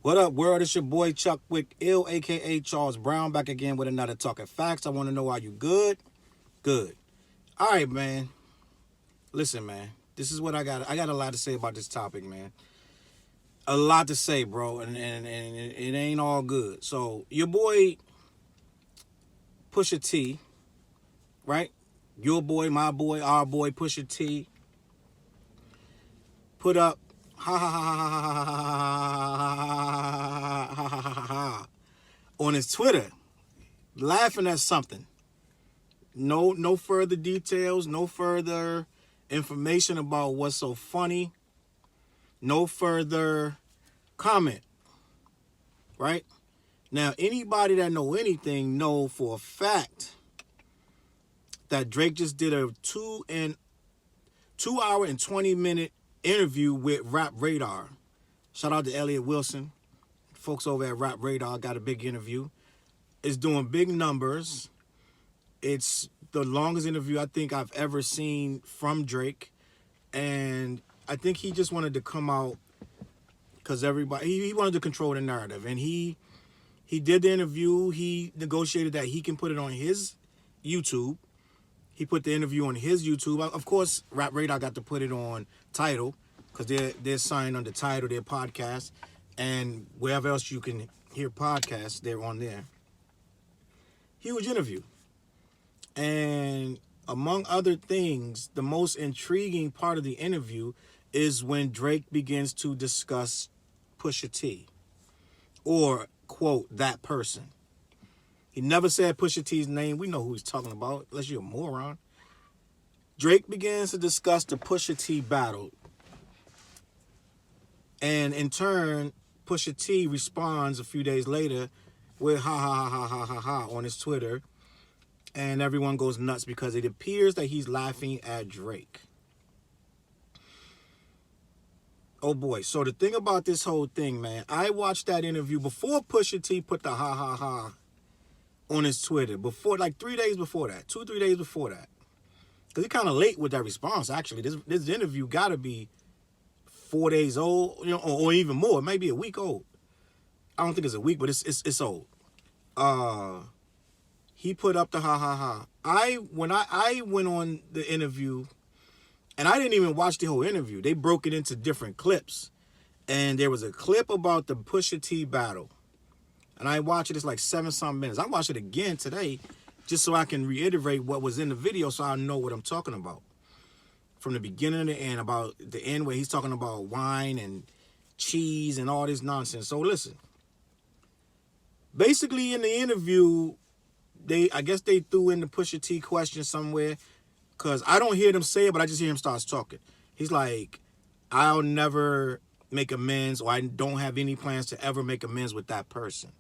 What up, world? It's your boy Chuck Wick Ill, aka Charles Brown, back again with another Talking Facts. I want to know, are you good? Good. All right, man. Listen, man. This is what I got. I got a lot to say about this topic, man. A lot to say, bro, and it ain't all good. So your boy Pusha T, right? Your boy, my boy, our boy Pusha T, put up ha ha ha ha ha ha ha ha ha ha on his Twitter, laughing at something. No further details, no further information about what's so funny, no further comment, right? Now, anybody that know anything know for a fact that Drake just did a 2 hour and 20-minute interview with Rap Radar. Shout out to Elliot Wilson. Folks over at Rap Radar got a big interview. It's doing big numbers. It's the longest interview I think I've ever seen from Drake. And I think he just wanted to come out because everybody, he wanted to control the narrative. And he did the interview. He negotiated that he can put it on his YouTube. He put the interview on his YouTube. Of course, Rap Radar got to put it on Tidal because they're signed under Tidal, their podcast. And wherever else you can hear podcasts, they're on there. Huge interview. And among other things, the most intriguing part of the interview is when Drake begins to discuss Pusha T, or quote, that person. He never said Pusha T's name. We know who he's talking about, unless you're a moron. Drake begins to discuss the Pusha T battle. And in turn, Pusha T responds a few days later with ha ha ha ha ha ha on his Twitter. And everyone goes nuts because it appears that he's laughing at Drake. Oh boy. So the thing about this whole thing, man, I watched that interview before Pusha T put the ha ha ha on his Twitter. Before, like 3 days before that. 2-3 days before that. Because he kind of late with that response, actually. This interview got to be 4 days old, you know, or even more. Maybe a week old. I don't think it's a week, but it's old. He put up the ha ha ha. When I went on the interview, and I didn't even watch the whole interview. They broke it into different clips. And there was a clip about the Pusha T battle. And I watched it, it's like 7-something minutes. I watched it again today just so I can reiterate what was in the video so I know what I'm talking about. From the beginning to the end, about the end where he's talking about wine and cheese and all this nonsense. So listen. Basically in the interview, I guess they threw in the Pusha T question somewhere, because I don't hear them say it, but I just hear him start talking. He's like, I'll never make amends, or I don't have any plans to ever make amends with that person.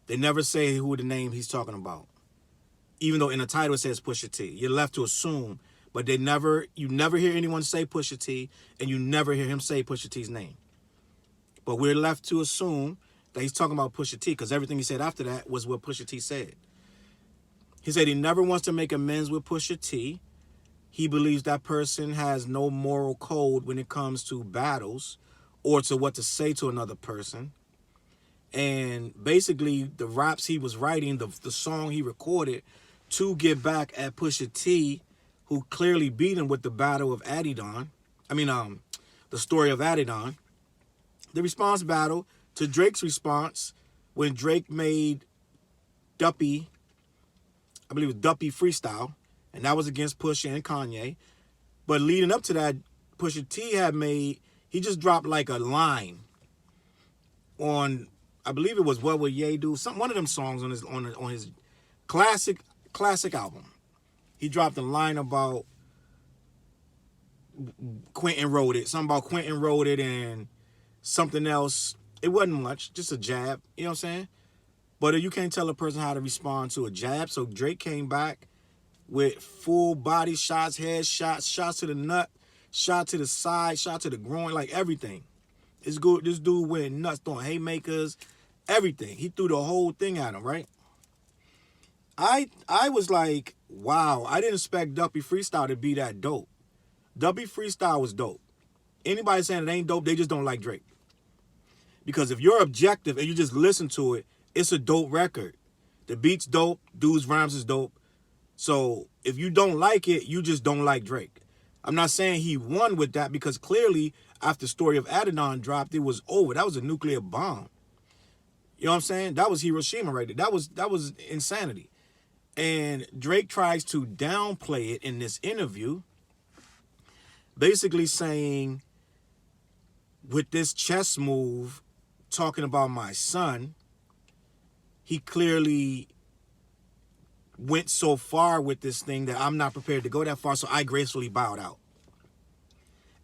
They never say who the name he's talking about. Even though in the title it says Pusha T. You're left to assume, but you never hear anyone say Pusha T, and you never hear him say Pusha T's name. But we're left to assume that he's talking about Pusha T, because everything he said after that was what Pusha T said. He said he never wants to make amends with Pusha T. He believes that person has no moral code when it comes to battles or to what to say to another person. And basically, the raps he was writing, the song he recorded to get back at Pusha T, who clearly beat him with the battle of Adidon. The story of Adidon. The response battle to Drake's response when Drake made Duppy, I believe it was Duppy Freestyle, and that was against Pusha and Kanye. But leading up to that, Pusha T he just dropped like a line on, I believe it was What Would Ye Do? One of them songs on his classic album. He dropped a line about Quentin wrote it. Something about Quentin wrote it and something else. It wasn't much, just a jab, you know what I'm saying? But you can't tell a person how to respond to a jab. So Drake came back with full body shots, head shots, shots to the nut, shot to the side, shot to the groin, like everything. This dude went nuts, throwing haymakers, everything. He threw the whole thing at him, right? I was like, wow, I didn't expect Duppy Freestyle to be that dope. Duppy Freestyle was dope. Anybody saying it ain't dope, they just don't like Drake. Because if you're objective and you just listen to it, it's a dope record. The beat's dope. Dude's rhymes is dope. So if you don't like it, you just don't like Drake. I'm not saying he won with that because clearly after Story of Adidon dropped, it was over. That was a nuclear bomb. You know what I'm saying? That was Hiroshima right there. That was insanity. And Drake tries to downplay it in this interview, basically saying, with this chess move, talking about my son, he clearly went so far with this thing that I'm not prepared to go that far, so I gracefully bowed out.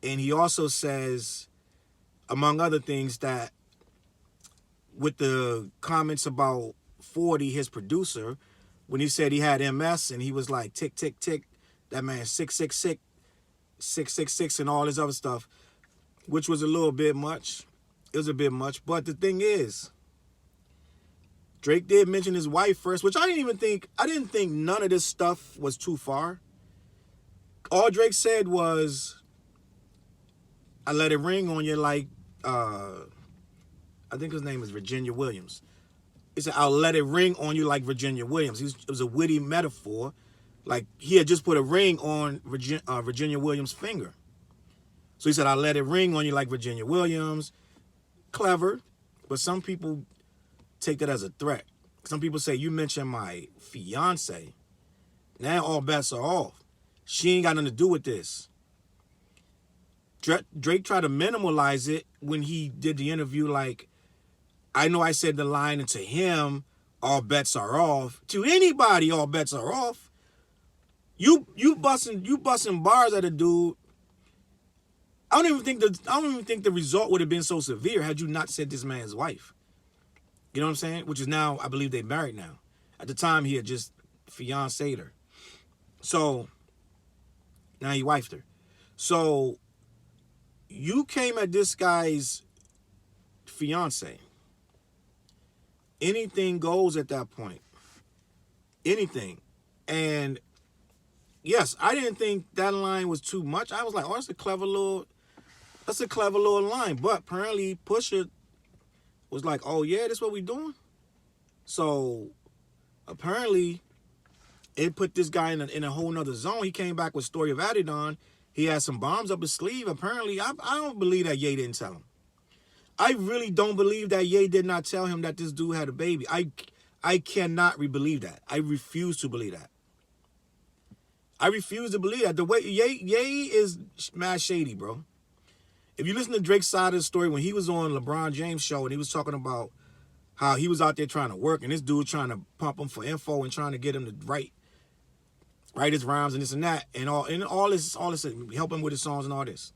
And he also says, among other things, that with the comments about 40, his producer, when he said he had MS and he was like, tick, tick, tick, that man 666, 666 and all this other stuff, which was a little bit much. It was a bit much. But the thing is, Drake did mention his wife first, which I didn't think none of this stuff was too far. All Drake said was, I let it ring on you like, I think his name is Virginia Williams. He said, I'll let it ring on you like Virginia Williams. It was a witty metaphor. Like he had just put a ring on Virginia Williams' finger. So he said, I'll let it ring on you like Virginia Williams. Clever. But some people take that as a threat. Some people say, you mentioned my fiance. Now all bets are off. She ain't got nothing to do with this. Drake tried to minimalize it when he did the interview, like, I know I said the line, and to him, all bets are off. To anybody, all bets are off. You busting bars at a dude. I don't even think the result would have been so severe had you not said this man's wife. You know what I'm saying? Which is now, I believe, they married now. At the time, he had just fiancéed her. So now he wifed her. So you came at this guy's fiance. Anything goes at that point. Anything. And yes, I didn't think that line was too much. I was like, oh, that's a clever little line. But apparently Pusha was like, oh yeah, this what we doing? So apparently it put this guy in a whole nother zone. He came back with Story of Adidon. He had some bombs up his sleeve. Apparently, I don't believe that Ye didn't tell him. I really don't believe that Ye did not tell him that this dude had a baby. I cannot believe that. I refuse to believe that. I refuse to believe that. The way Ye is mad shady, bro. If you listen to Drake's side of the story, when he was on LeBron James' show and he was talking about how he was out there trying to work and this dude trying to pump him for info and trying to get him to write his rhymes and this and that and all this help him with his songs and all this.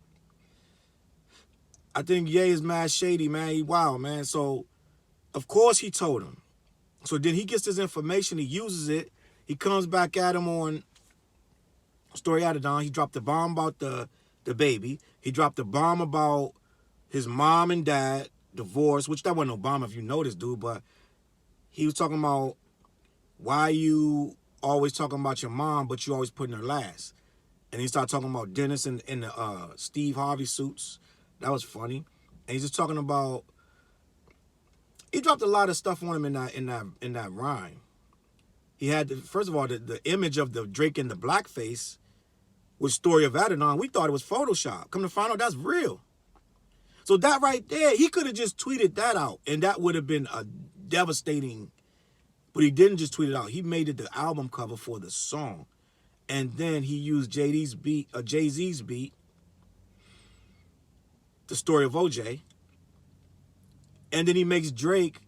I think Ye is mad shady, man. He wild, man. So of course he told him. So then he gets this information, he uses it, he comes back at him on Story Adidon. He dropped the bomb about the baby. He dropped the bomb about his mom and dad divorce, which that wasn't no bomb if you know this dude, but he was talking about why you always talking about your mom, but you always putting her last. And he started talking about Dennis in the Steve Harvey suits. That was funny. And he's just talking about, he dropped a lot of stuff on him in that rhyme. He had, first of all, the image of the Drake in the blackface with Story of Adidon. We thought it was Photoshop. Come to find out, that's real. So that right there, he could have just tweeted that out, and that would have been a devastating. But he didn't just tweet it out. He made it the album cover for the song, and then he used Jay-Z's beat, The Story of OJ, and then he makes Drake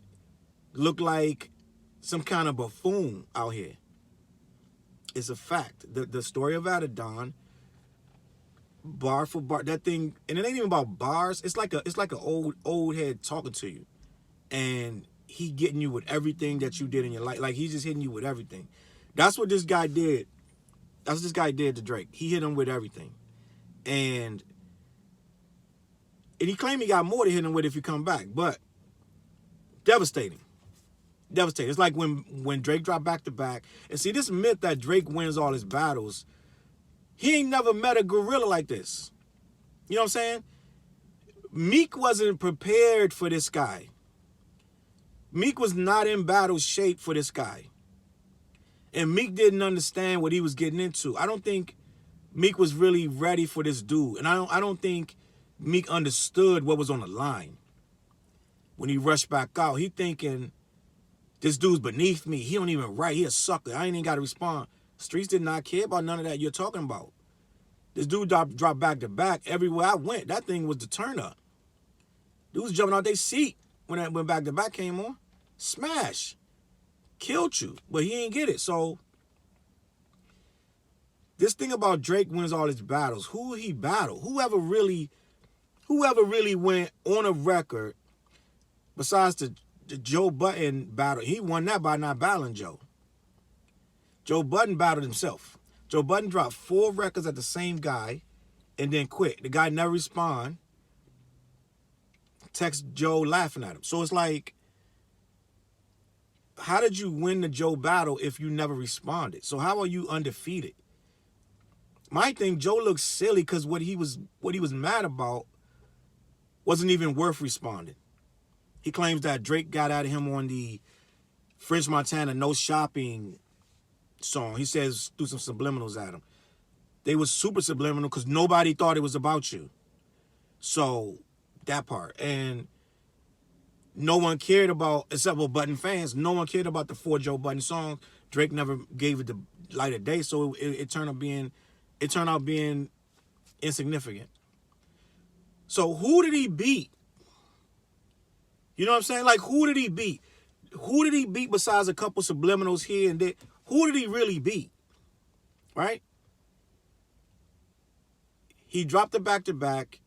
look like some kind of buffoon out here. It's a fact. The Story of Adidon, bar for bar, that thing, and it ain't even about bars. It's like an old head talking to you, and he getting you with everything that you did in your life. Like he's just hitting you with everything. That's what this guy did. That's what this guy did to Drake. He hit him with everything, and he claimed he got more to hit him with if you come back, but devastating. Devastating. It's like when Drake dropped back to back, and see this myth that Drake wins all his battles. He ain't never met a gorilla like this. You know what I'm saying? Meek wasn't prepared for this guy. Meek was not in battle shape for this guy. And Meek didn't understand what he was getting into. I don't think Meek was really ready for this dude. And I don't think Meek understood what was on the line. When he rushed back out, he thinking, this dude's beneath me. He don't even write. He a sucker. I ain't even got to respond. Streets did not care about none of that you're talking about. This dude dropped back to back. Everywhere I went, that thing was the turn up. Dudes jumping out their seat when back to back came on. Smash. Killed you. But he ain't get it. So this thing about Drake wins all his battles. Who he battled? Whoever really went on a record besides the Joe Budden battle. He won that by not battling Joe. Joe Budden battled himself. Joe Budden dropped 4 records at the same guy and then quit. The guy never respond. Text Joe laughing at him. So it's like, how did you win the Joe battle if you never responded? So how are you undefeated? My thing, Joe looks silly because what he was mad about wasn't even worth responding. He claims that Drake got at him on the French Montana No Shopping song. He says threw some subliminals at him. They was super subliminal because nobody thought it was about you. So that part. And no one cared about, except for Budden fans, no one cared about the 4 Joe Budden songs. Drake never gave it the light of day, so it turned out being insignificant. So who did he beat? You know what I'm saying? Like, who did he beat? Who did he beat besides a couple subliminals here and there? Who did he really beat? Right? He dropped the back-to-back,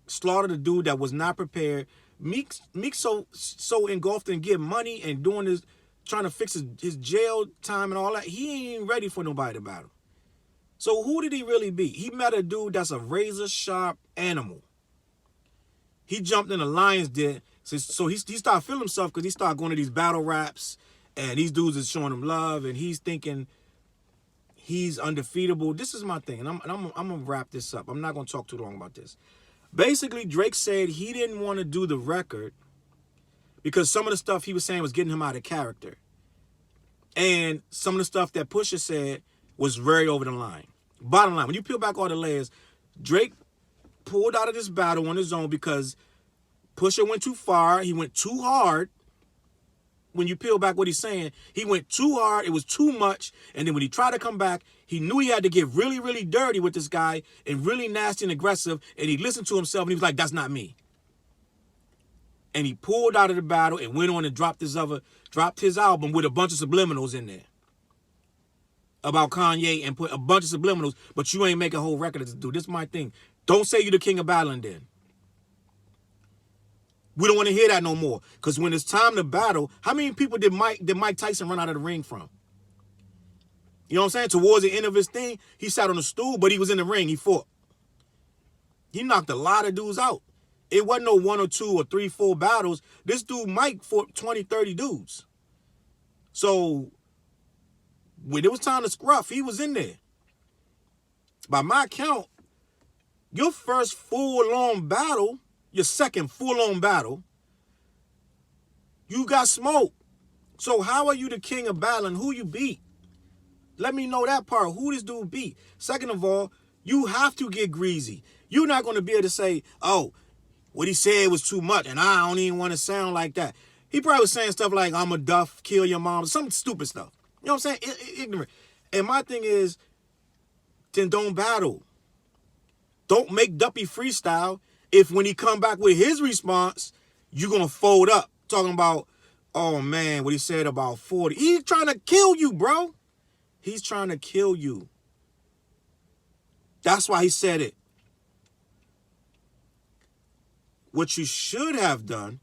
slaughtered a dude that was not prepared. Meek so engulfed in getting money and doing this, trying to fix his jail time and all that. He ain't ready for nobody to battle. So who did he really beat? He met a dude that's a razor-sharp animal. He jumped in the lion's den. So he started feeling himself because he started going to these battle raps, and these dudes is showing him love, and he's thinking he's undefeatable. This is my thing, and I'm going to wrap this up. I'm not going to talk too long about this. Basically, Drake said he didn't want to do the record because some of the stuff he was saying was getting him out of character. And some of the stuff that Pusha said was very over the line. Bottom line, when you peel back all the layers, Drake pulled out of this battle on his own because Pusha went too far. He went too hard. When you peel back what he's saying, he went too hard. It was too much. And then when he tried to come back, he knew he had to get really, really dirty with this guy and really nasty and aggressive. And he listened to himself and he was like, that's not me. And he pulled out of the battle and went on and dropped his album with a bunch of subliminals in there about Kanye and put a bunch of subliminals, but you ain't make a whole record to do. This is my thing. Don't say you're the king of battling then. We don't want to hear that no more. Because when it's time to battle, how many people did Mike Tyson run out of the ring from? You know what I'm saying? Towards the end of his thing, he sat on a stool, but he was in the ring. He fought. He knocked a lot of dudes out. It wasn't no 1 or 2 or 3, 4 battles. This dude, Mike, fought 20, 30 dudes. So when it was time to scruff, he was in there. By my count, your first full-on battle, your second full-on battle, you got smoked. So how are you the king of battling? Who you beat? Let me know that part. Who this dude beat? Second of all, you have to get greasy. You're not going to be able to say, oh, what he said was too much, and I don't even want to sound like that. He probably was saying stuff like, I'm a duff, kill your mom, some stupid stuff. You know what I'm saying? Ignorant. And my thing is, then don't battle. Don't make Duppy freestyle if when he come back with his response, you're going to fold up. Talking about, oh, man, what he said about 40. He's trying to kill you, bro. He's trying to kill you. That's why he said it. What you should have done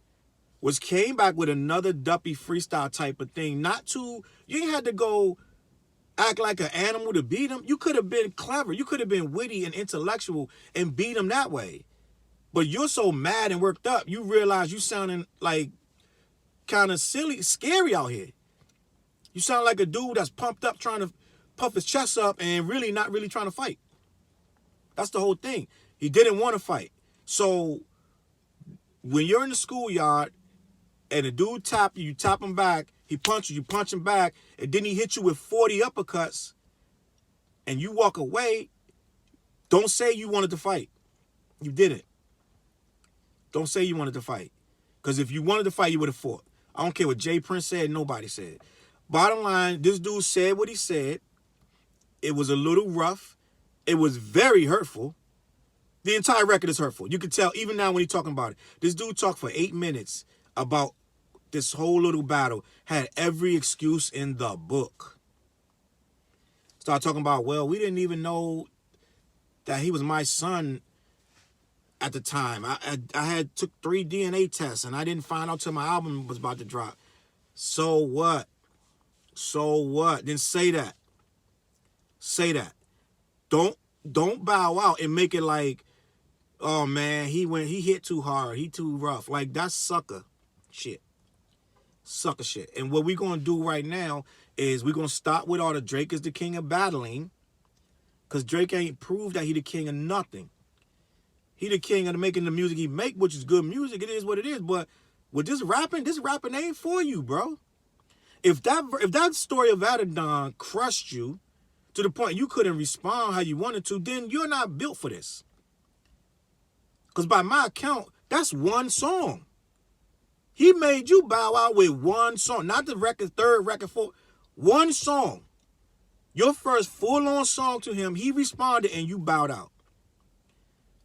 was came back with another Duppy freestyle type of thing. You ain't had to go act like an animal to beat him. You could have been clever. You could have been witty and intellectual and beat him that way. But you're so mad and worked up, you realize you sounding like kind of silly, scary out here. You sound like a dude that's pumped up trying to puff his chest up and really not really trying to fight. That's the whole thing. He didn't want to fight. So when you're in the schoolyard and a dude tap you, you tap him back, he punches you, punch him back, and then he hit you with 40 uppercuts, and you walk away, don't say you wanted to fight. You didn't. Don't say you wanted to fight. Because if you wanted to fight, you would have fought. I don't care what Jay Prince said, nobody said. Bottom line, this dude said what he said. It was a little rough. It was very hurtful. The entire record is hurtful. You can tell even now when he's talking about it. This dude talked for 8 minutes about this whole little battle. Had every excuse in the book. Start talking about, well, we didn't even know that he was my son at the time. I had took 3 DNA tests and I didn't find out till my album was about to drop. So what? So what? Then say that. Say that. Don't bow out and make it like, oh man, he hit too hard, he too rough. Like, that's sucker shit. Sucker shit. And what we're gonna do right now is we're gonna stop with all the Drake is the king of battling. Cause Drake ain't proved that he the king of nothing. He the king of making the music he make, which is good music. It is what it is. But with this rapping ain't for you, bro. If that story of Adidon crushed you to the point you couldn't respond how you wanted to, then you're not built for this. Because by my account, that's one song. He made you bow out with one song. Not the record, third record, fourth. One song. Your first full-on song to him, he responded and you bowed out.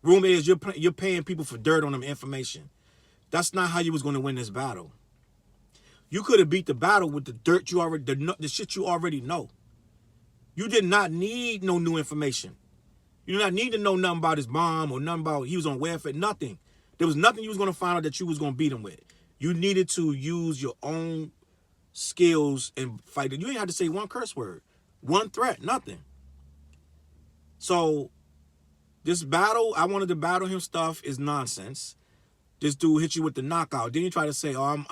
Rumor is you're paying people for dirt on them information. That's not how you was going to win this battle. You could have beat the battle with the dirt you already, the shit you already know. You did not need no new information. You did not need to know nothing about his mom or nothing about he was on welfare, nothing. There was nothing you was going to find out that you was going to beat him with. You needed to use your own skills and fight it. You ain't had to say one curse word, one threat, nothing. So this battle, I wanted to battle him stuff is nonsense. This dude hit you with the knockout. Then you try to say, oh,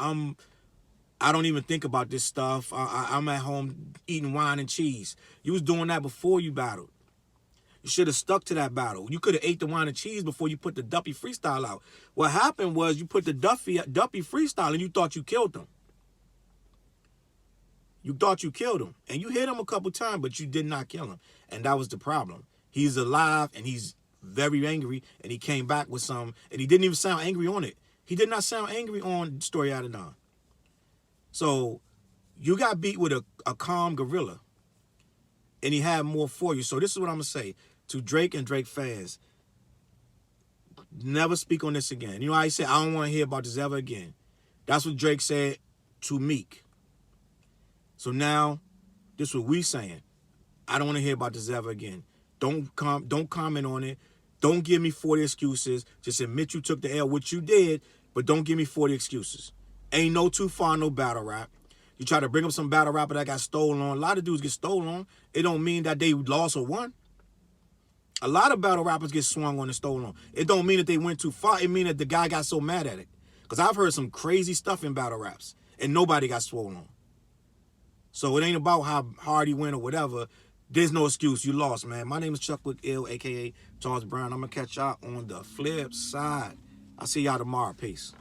I don't even think about this stuff. I'm at home eating wine and cheese. You was doing that before you battled. You should have stuck to that battle. You could have ate the wine and cheese before you put the Duppy freestyle out. What happened was you put the Duppy freestyle and you thought you killed him. You thought you killed him. And you hit him a couple times, but you did not kill him. And that was the problem. He's alive and he's very angry. And he came back with some. And he didn't even sound angry on it. He did not sound angry on Story Out of Nine. So you got beat with a calm gorilla. And he had more for you. So this is what I'm going to say to Drake and Drake fans. Never speak on this again. You know how he said, I don't want to hear about this ever again. That's what Drake said to Meek. So now, this is what we saying. I don't want to hear about this ever again. Don't comment on it. Don't give me 40 excuses. Just admit you took the L, which you did, but don't give me 40 excuses. Ain't no too far, no battle rap. You try to bring up some battle rapper that got stolen on. A lot of dudes get stolen on. It don't mean that they lost or won. A lot of battle rappers get swung on and stolen on. It don't mean that they went too far. It mean that the guy got so mad at it. Because I've heard some crazy stuff in battle raps, and nobody got swollen on. So it ain't about how hard he went or whatever. There's no excuse. You lost, man. My name is Chuck Wick Ill, a.k.a. Challz Brown. I'm going to catch y'all on the flip side. I'll see y'all tomorrow. Peace.